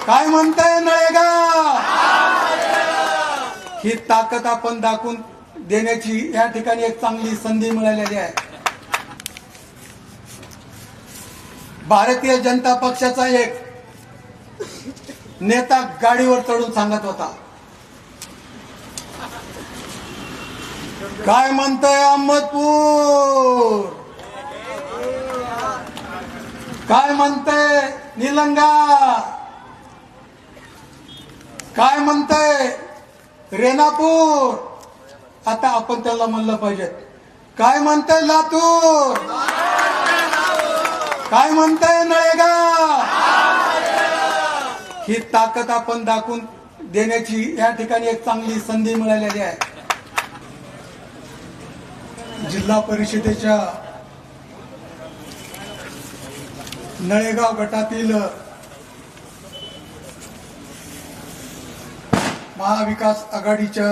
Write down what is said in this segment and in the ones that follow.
काय म्हणताय नळेगाव? ही ताकद आपण दाखवून देण्याची या ठिकाणी एक चांगली संधी मिळालेली आहे. भारतीय जनता पक्षाचा एक नेता गाडीवर चढून सांगत होता, काय म्हणतोय अहमदपूर, काय म्हणतोय निलंगा, काय म्हणतोय रेणापूर. आता आपण त्याला म्हणलं पाहिजे, काय म्हणतोय लातूर, काय म्हणतोय नळेगाव. ही ताकद आपण दाखवून देण्याची या ठिकाणी एक चांगली संधी मिळालेली आहे. जिल्हा परिषदेच्या नळेगाव गटातील महाविकास आघाडीच्या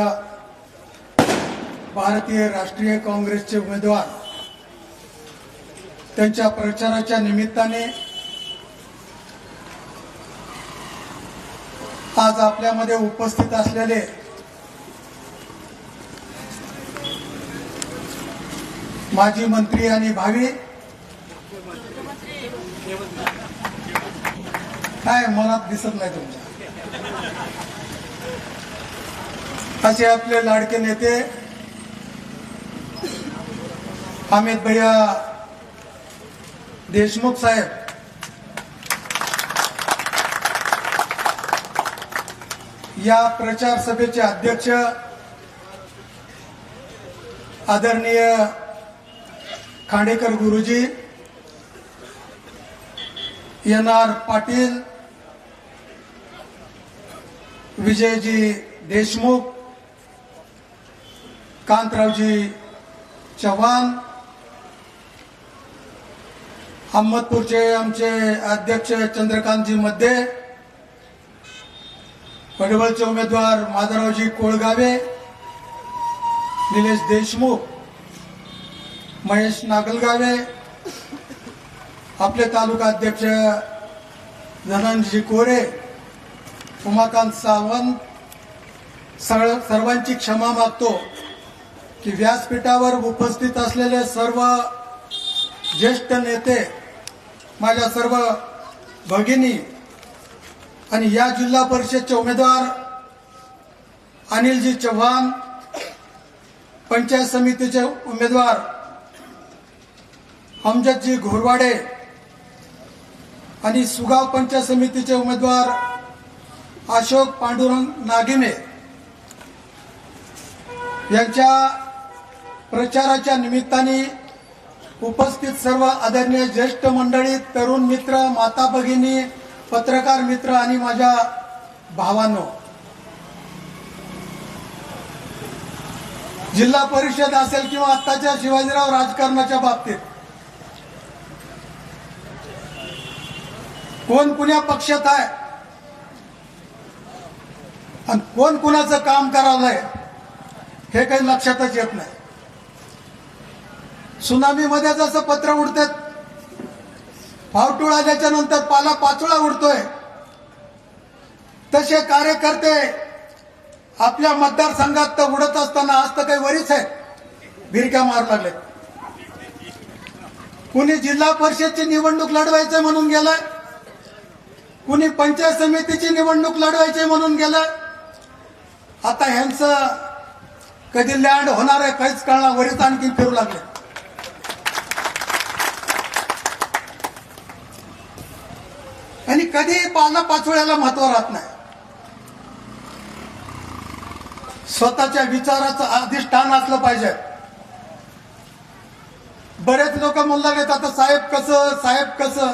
भारतीय राष्ट्रीय काँग्रेसचे उमेदवार त्यांच्या प्रचाराच्या निमित्ताने आज आपल्यामध्ये उपस्थित असलेले माजी मंत्री आणि भावी काय मनात दिसत नाही तुमच्या असे आपले लाडके नेते अमित भैया देशमुख साहेब, या प्रचार सभेचे अध्यक्ष आदरणीय खांडेकर गुरुजी, एन.आर. पाटील, विजयजी देशमुख, कांतरावजी चव्हाण, अहमदपूरचे आमचे अध्यक्ष चंद्रकांतजी मध्ये, पडवळचे उमेदवार माधवरावजी कोळगावे, निलेश देशमुख, महेश नागलगावे, आपले तालुका अध्यक्ष धनंजय कोरे, उमाकांत सावंत, सर्वांची क्षमा मागतो की व्यासपीठावर उपस्थित असलेले सर्व ज्येष्ठ नेते, माझ्या सर्व भगिनी आणि या जिल्हा परिषदचे उमेदवार अनिलजी चव्हाण, पंचायत समितीचे उमेदवार अमजदजी घोरवाडे आणि सुगाव पंचायत समितीचे उमेदवार अशोक पांडुरंग नागिमे यांच्या प्रचाराच्या निमित्ताने उपस्थित सर्व आदरणीय ज्येष्ठ मंडळी, तरुण मित्र, माता भगिनी, पत्रकार मित्र आणि माझ्या भावांनो, जिल्हा परिषद असेल किंवा आत्ताच्या शिवाजीराव राजकारणाच्या बाबतीत कोण कुण्या पक्षात आहे आणि कोण कुणाचं काम करायलंय हे काही लक्षातच येत नाही. सुनामीमध्ये जसं पत्र उडतात, फावटूळ आल्याच्या नंतर पाला पाचोळा उडतोय, तसे कार्यकर्ते आपल्या मतदारसंघात तर उडत असताना आज तर काही वरीच आहे, भिरक्या मारू लागले. कुणी जिल्हा परिषदची निवडणूक लढवायचे म्हणून गेलाय, कुणी पंचायत समितीची निवडणूक लढवायची म्हणून गेलाय. आता ह्यांचं कधी लँड होणार आहे काहीच कळणार, वरीच आणखी फिरू लागले. आणि कधी पाला पाचोळ्याला महत्व राहत नाही. स्वतःच्या विचाराचं अधिष्ठान असलं पाहिजे. बरेच लोक म्हणू लागलेत आता साहेब कसं, साहेब कसं.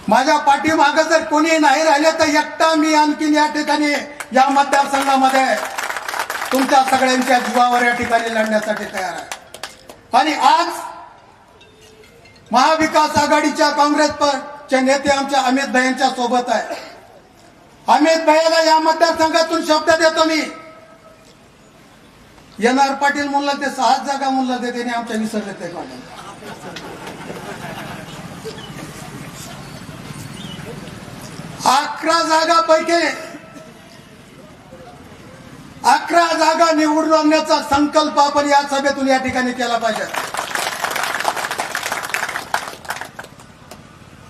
माझ्या पाठीमागं जर कोणी नाही राहिले तर एकटा मी आणखीन या ठिकाणी या मतदारसंघामध्ये तुमच्या सगळ्यांच्या जीवावर या ठिकाणी लढण्यासाठी तयार आहे. आणि आज महाविकास आघाडीच्या काँग्रेसचे नेते आमच्या अमित भाईंच्या सोबत आहे. अमित भाईला या मतदारसंघातून शब्द देतो मी. एन.आर. पाटील म्हणलं ते 6 जागा म्हणलं ते, त्याने आमच्या विसरले ते. 11 जागापैकी 11 जागा निवडून आणण्याचा संकल्प आपण या सभेतून या ठिकाणी केला पाहिजे.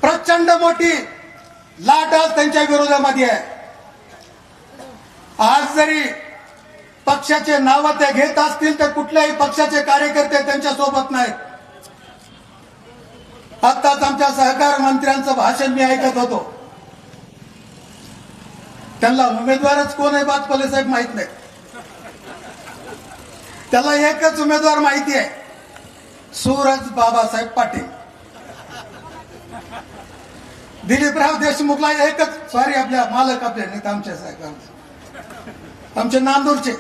प्रचंड मोठी लाट आज त्यांच्या विरोधामध्ये आहे. आज जरी पक्षाचे नाव ते घेत असतील तर कुठल्याही पक्षाचे कार्यकर्ते त्यांच्या सोबत नाहीत. आताच आमच्या सहकार मंत्र्यांचं भाषण मी ऐकत होतो. त्यांना उमेदवारच कोण आहे बाजपले साहेब माहित नाही. त्याला एकच उमेदवार माहिती आहे, सूरज बाबासाहेब पाटील. दिलीपराव देशमुखला एकच, सॉरी आपल्या मालक आपले नाही आमच्या साहेब आमचे नांदूरचे,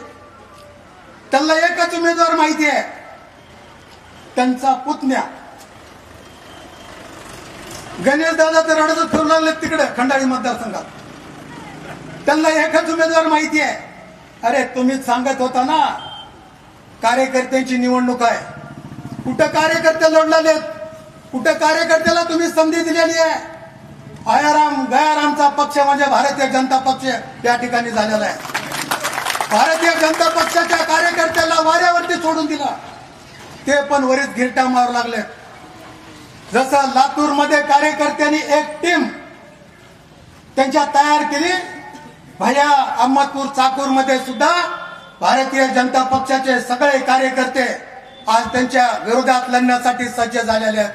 त्यांना एकच उमेदवार माहिती आहे, त्यांचा पुतण्या गणेश दादा तर रडतच फिरू लागले तिकडे खंडाळी मतदारसंघात. त्यांना एकच उमेदवार माहिती आहे. अरे तुम्हीच सांगत होता ना कार्यकर्त्यांची निवडणूक आहे. कुठं कार्यकर्ते लढलेत, कुठं कार्यकर्त्याला तुम्ही संधी दिलेली आहे. आयाराम गयारामचा पक्ष म्हणजे भारतीय जनता पक्ष या ठिकाणी झालेला आहे. भारतीय जनता पक्षाच्या कार्यकर्त्याला वाऱ्यावरती सोडून दिला, ते पण वरीच गिरटा मारू लागले. जसं लातूर मध्ये कार्यकर्त्यांनी एक टीम त्यांच्या तयार केली, भैया अहमदपूर चाकूर मध्ये सुद्धा भारतीय जनता पक्षाचे सगळे कार्यकर्ते आज त्यांच्या विरोधात लढण्यासाठी सज्ज झालेले आहेत.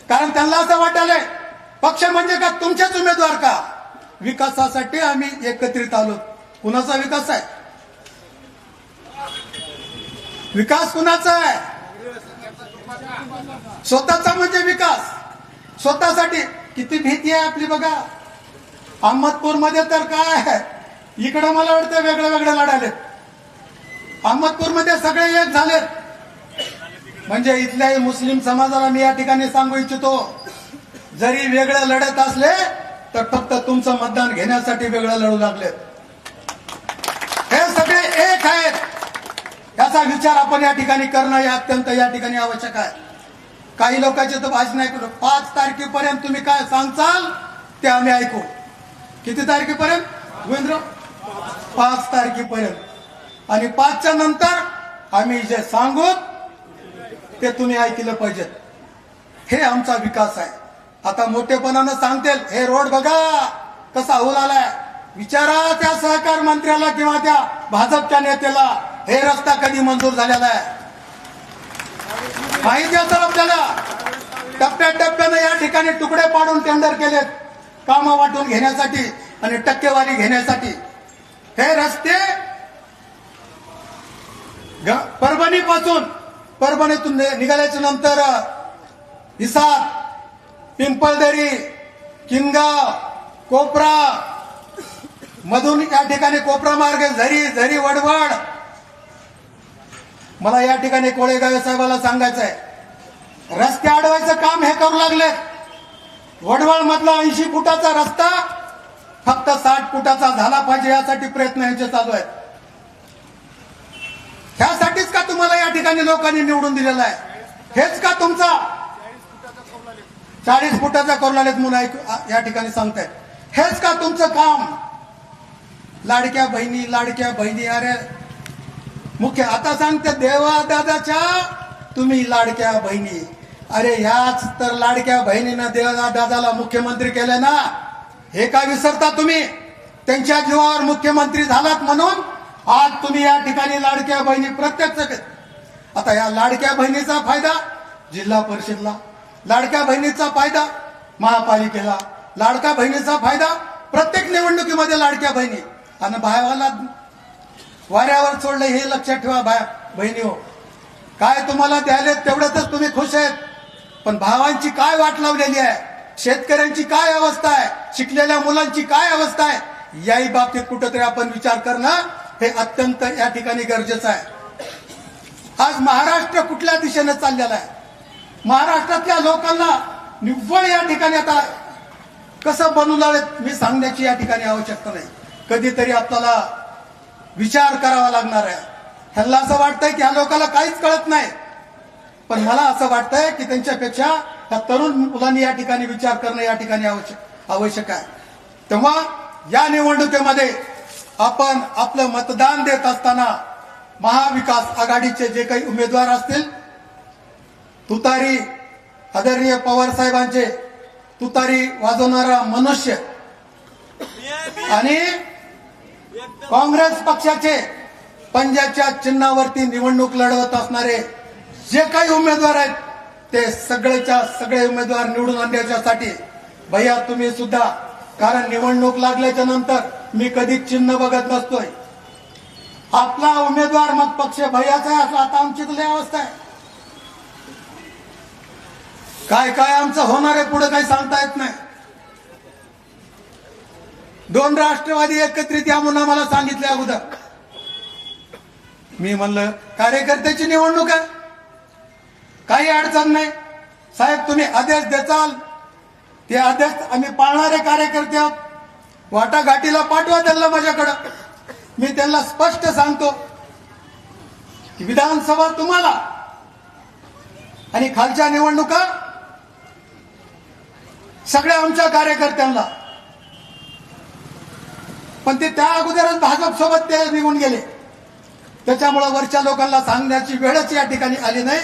कारण त्यांना असं वाटायलंय पक्ष म्हणजे का तुमचेच उमेदवार का? विकासासाठी आम्ही एकत्रित आलो. कुणाचा विकास आहे? विकास कुणाचा आहे? स्वतःचा म्हणजे विकास. स्वतःसाठी किती भीती आहे आपली बघा. अहमदपूर मध्ये तर काय आहे, इकडे मला वाटतं वेगळे वेगळे लढालेत. अहमदपूर मध्ये सगळे एक झालेत. म्हणजे इथल्याही मुस्लिम समाजाला मी या ठिकाणी सांगू इच्छितो, जरी वेगळे लढत असले तर फक्त तुमचं मतदान घेण्यासाठी वेगळं लढू लागले. हे सगळे एक आहेत, याचा विचार आपण या ठिकाणी करणं हे अत्यंत या ठिकाणी आवश्यक आहे. काही लोकांचे तर भाषण ऐकलं, 5 तारखेपर्यंत तुम्ही काय सांगचाल ते आम्ही ऐकू. किती तारखेपर्यंत गोविंदराव? 5 तारखेपर्यंत. आणि 5च्या नंतर आम्ही जे सांगू ते तुम्ही ऐकलं पाहिजेत. हे आमचा विकास आहे. आता मोठेपणानं सांगतील हे रोड बघा कसा होऊ लागलाय, विचारा त्या सहकार मंत्र्याला किंवा त्या भाजपच्या नेत्याला हे रस्ता कधी मंजूर झालेला आहे. माहिती असेल आपल्याला. टप्प्याटप्प्यानं या ठिकाणी तुकडे पाडून टेंडर केलेत कामं वाटून घेण्यासाठी आणि टक्केवारी घेण्यासाठी. हे रस्ते परभणीतून निघाल्याच्या नंतर हिसार, पिंपळदरी, किनगाव, कोपरा मधून या ठिकाणी कोपरा मार्ग झरी वडवड. मला या ठिकाणी कोळेगावे साहेबाला सांगायचं आहे, रस्ते अडवायचं काम हे करू लागले. वडवळ मधला 80 फुटाचा रस्ता फक्त 60 फुटाचा झाला पाहिजे यासाठी प्रयत्न यांचे चालू आहेत. ह्यासाठीच का तुम्हाला या ठिकाणी लोकांनी निवडून दिलेला आहे? हेच का तुमचा 40 फुटाचा करून म्हणून या ठिकाणी सांगतायत? हेच का तुमचं काम? लाडक्या बहिणी अरे मुख्य आता सांगते देवा दादाच्या तुम्ही लाडक्या बहिणी. अरे ह्याच तर लाडक्या बहिणीनं देवा दादाला मुख्यमंत्री केले ना. हे का विसरता तुम्ही? त्यांच्या जीवावर मुख्यमंत्री झालात म्हणून आज तुम्ही या ठिकाणी लाडक्या बहिणी प्रत्यक्ष. आता या लाडक्या बहिणीचा फायदा जिल्हा परिषदला, लाडक्या बहिणीचा फायदा महापालिकेला, लाडक्या बहिणीचा फायदा प्रत्येक निवडणुकीमध्ये लाडक्या बहिणी. आणि भावाला वाऱ्यावर सोडलं हे लक्षात ठेवा बहिणी हो. काय तुम्हाला द्यायला तेवढ्यातच तुम्ही खुश आहेत, पण भावांची काय वाट लावलेली आहे, शेतकऱ्यांची काय अवस्था आहे, शिकलेल्या मुलांची काय अवस्था आहे, याही बाबतीत कुठेतरी आपण विचार करणं हे अत्यंत या ठिकाणी गरजेचं आहे. आज महाराष्ट्र कुठल्या दिशेने चाललेला आहे? महाराष्ट्रातल्या लोकांना निव्वळ या ठिकाणी आता कसं बनवू लागेल मी सांगण्याची या ठिकाणी आवश्यकता नाही. कधीतरी आपल्याला विचार करावा लागणार आहे. ह्यांना असं वाटतंय की ह्या लोकांना काहीच कळत नाही, पण मला असं वाटतंय की त्यांच्यापेक्षा ह्या तरुण मुलांनी या ठिकाणी विचार करणं या ठिकाणी आवश्यक आहे. तेव्हा या निवडणुकीमध्ये आपण आपलं मतदान देत असताना महाविकास आघाडीचे जे काही उमेदवार असतील, तुतारी आदरणीय पवार साहेबांचे तुतारी वाजवणारा मनुष्य आणि काँग्रेस पक्षाचे पंजाच्या चिन्हावरती निवडणूक लढवत असणारे जे काही उमेदवार आहेत ते सगळेच्या सगळे उमेदवार निवडून आणण्यासाठी भैया तुम्ही सुद्धा, कारण निवडणूक लागल्याच्या नंतर मी कधीच चिन्ह बघत नसतोय. आपला उमेदवार मग पक्ष भैयाचा आहे असं आता आमची तुला अवस्था आहे. काय काय आमचं होणार आहे पुढे काही सांगता येत नाही. 2 राष्ट्रवादी एकत्रित या म्हणून आम्हाला सांगितले अगोदर. मी म्हणलं कार्यकर्त्याची निवडणूक आहे, काही अडचण नाही साहेब, तुम्ही आदेश द्याल ते आदेश आम्ही पाळणारे कार्यकर्ते आहोत. वाटाघाटीला पाठवा त्यांना माझ्याकडं. मी त्यांना स्पष्ट सांगतो की विधानसभा तुम्हाला आणि खालच्या निवडणुका सगळ्या आमच्या कार्यकर्त्यांना. पण ते त्या अगोदरच भाजप सोबत ते निघून गेले, त्याच्यामुळे वरच्या लोकांना सांगण्याची वेळच या ठिकाणी आली नाही.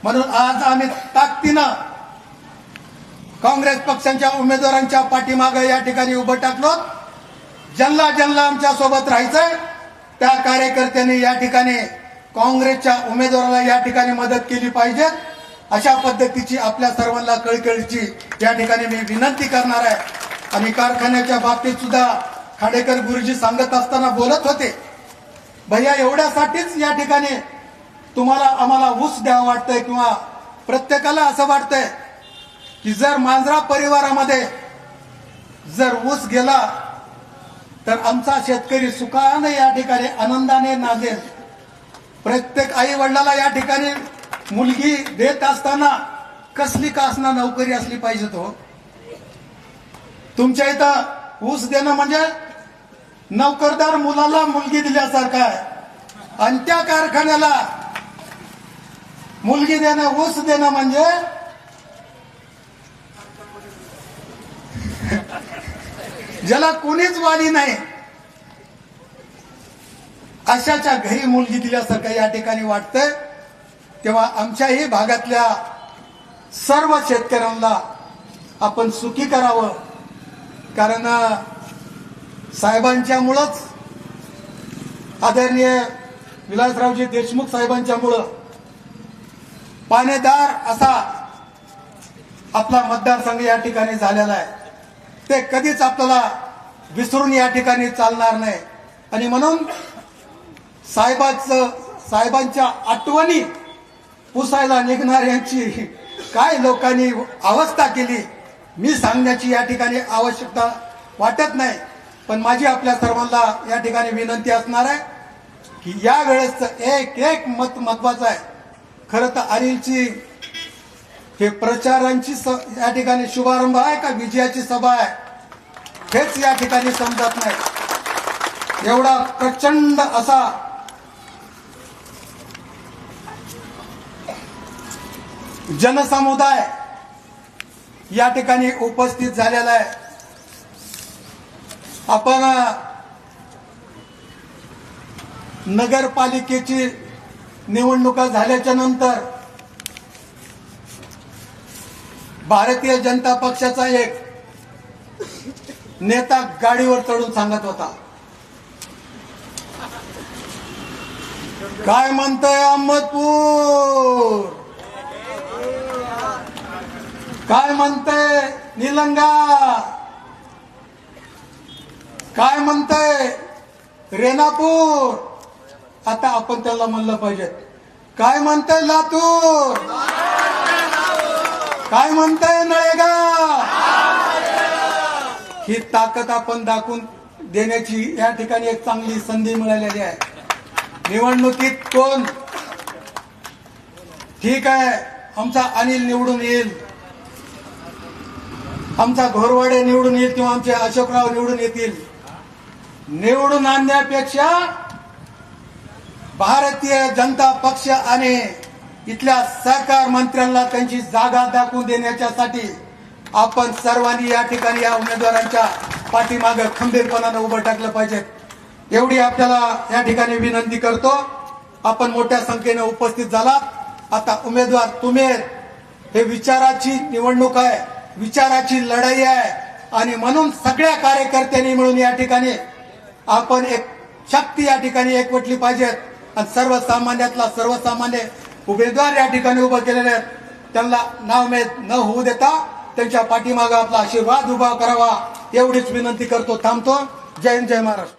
म्हणून आज आम्ही ताकदीनं काँग्रेस पक्षांच्या उमेदवारांच्या पाठीमागे या ठिकाणी उभं टाकलो. ज्यांना ज्यांना आमच्या सोबत राहायचंय त्या कार्यकर्त्यांनी या ठिकाणी काँग्रेसच्या उमेदवाराला या ठिकाणी मदत केली पाहिजे. अशा पद्धतीची आपल्या सर्वांना कळकळीची या ठिकाणी मी विनंती करणार आहे. आणि कारखान्याच्या बाबतीत सुद्धा खाडेकर गुरुजी सांगत असताना बोलत होते, भैया एवढ्यासाठीच या ठिकाणी तुम्हाला आम्हाला ऊस द्यावा वाटतंय किंवा प्रत्येकाला असं वाटतंय की जर मांजरा परिवारामध्ये जर ऊस गेला तर आमचा शेतकरी सुखाने या ठिकाणी आनंदाने नांदेल. प्रत्येक आई वडिलाला या ठिकाणी मुलगी देत असताना कसली का असणार नोकरी असली पाहिजे. तो तुमच्या इथं ऊस देणं म्हणजे नोकरदार मुलाला मुलगी दिल्यासारखं आहे. आणि त्या कारखान्याला मुलगी देणं, ऊस देणं म्हणजे ज्याला कोणीच वाली नाही अशाच्या घरी मुलगी दिल्यासारखं या ठिकाणी वाटतंय. तेव्हा आमच्याही भागातल्या सर्व शेतकऱ्यांना आपण सुखी करावं, कारण साहेबांच्यामुळंच, आदरणीय विलासरावजी देशमुख साहेबांच्यामुळं पाणीदार असा आपला मतदारसंघ या ठिकाणी झालेला आहे. ते कधीच आपल्याला विसरून या ठिकाणी चालणार नाही. आणि म्हणून साहेबांच्या आठवणी पुसायला निघणाऱ्यांची काय लोकांनी अवस्था केली मी सांगण्याची या ठिकाणी आवश्यकता वाटत नाही. पण माझी आपल्या सर्वांना या ठिकाणी विनंती असणार आहे की या वेळेस एक एक मत महत्वाचं आहे. खरं तर अनिलची हे प्रचारांची या ठिकाणी शुभारंभ आहे का विजयाची सभा आहे हेच या ठिकाणी समजत नाही. एवढा प्रचंड असा जनसमुदाय या ठिकाणी उपस्थित झालेला आहे. आपण नगरपालिकेची निवडणुका झाल्याच्या नंतर भारतीय जनता पक्षाचा एक नेता गाडीवर चढून सांगत होता, काय म्हणतोय अहमदपूर, काय म्हणतंय निलंगा, काय म्हणतंय रेणापूर. आता आपण त्याला म्हणलं पाहिजे काय म्हणतंय लातूर, काय म्हणतंय नळेगाव. ही ताकद आपण दाखवून देण्याची या ठिकाणी एक चांगली संधी मिळालेली आहे. निवडणुकीत कोण ठीक आहे आमचा अनिल निवडून येईल, आमचा घोरवाडे निवडून येईल किंवा आमचे अशोकराव निवडून येतील, निवडून आणण्यापेक्षा भारतीय जनता पक्ष आणि इथल्या सरकार मंत्र्यांना त्यांची जागा दाखवून देण्याच्यासाठी आपण सर्वांनी या ठिकाणी या उमेदवारांच्या पाठीमागं खंबीरपणानं उभं टाकलं पाहिजे. एवढी आपल्याला या ठिकाणी विनंती करतो. आपण मोठ्या संख्येने उपस्थित झालात. आता उमेदवार तुम्ही हे विचाराची निवडणूक आहे, विचाराची लढाई आहे आणि म्हणून सगळ्या कार्यकर्त्यांनी मिळून या ठिकाणी आपण एक शक्ती या ठिकाणी एकवटली पाहिजेत आणि सर्वसामान्यातला सर्वसामान्य उमेदवार या ठिकाणी उभं केलेले आहेत. त्यांना नावमेद न होऊ देता त्यांच्या पाठीमागे आपला आशीर्वाद उभा करावा एवढीच विनंती करतो. थांबतो. जय हिंद, जय महाराष्ट्र.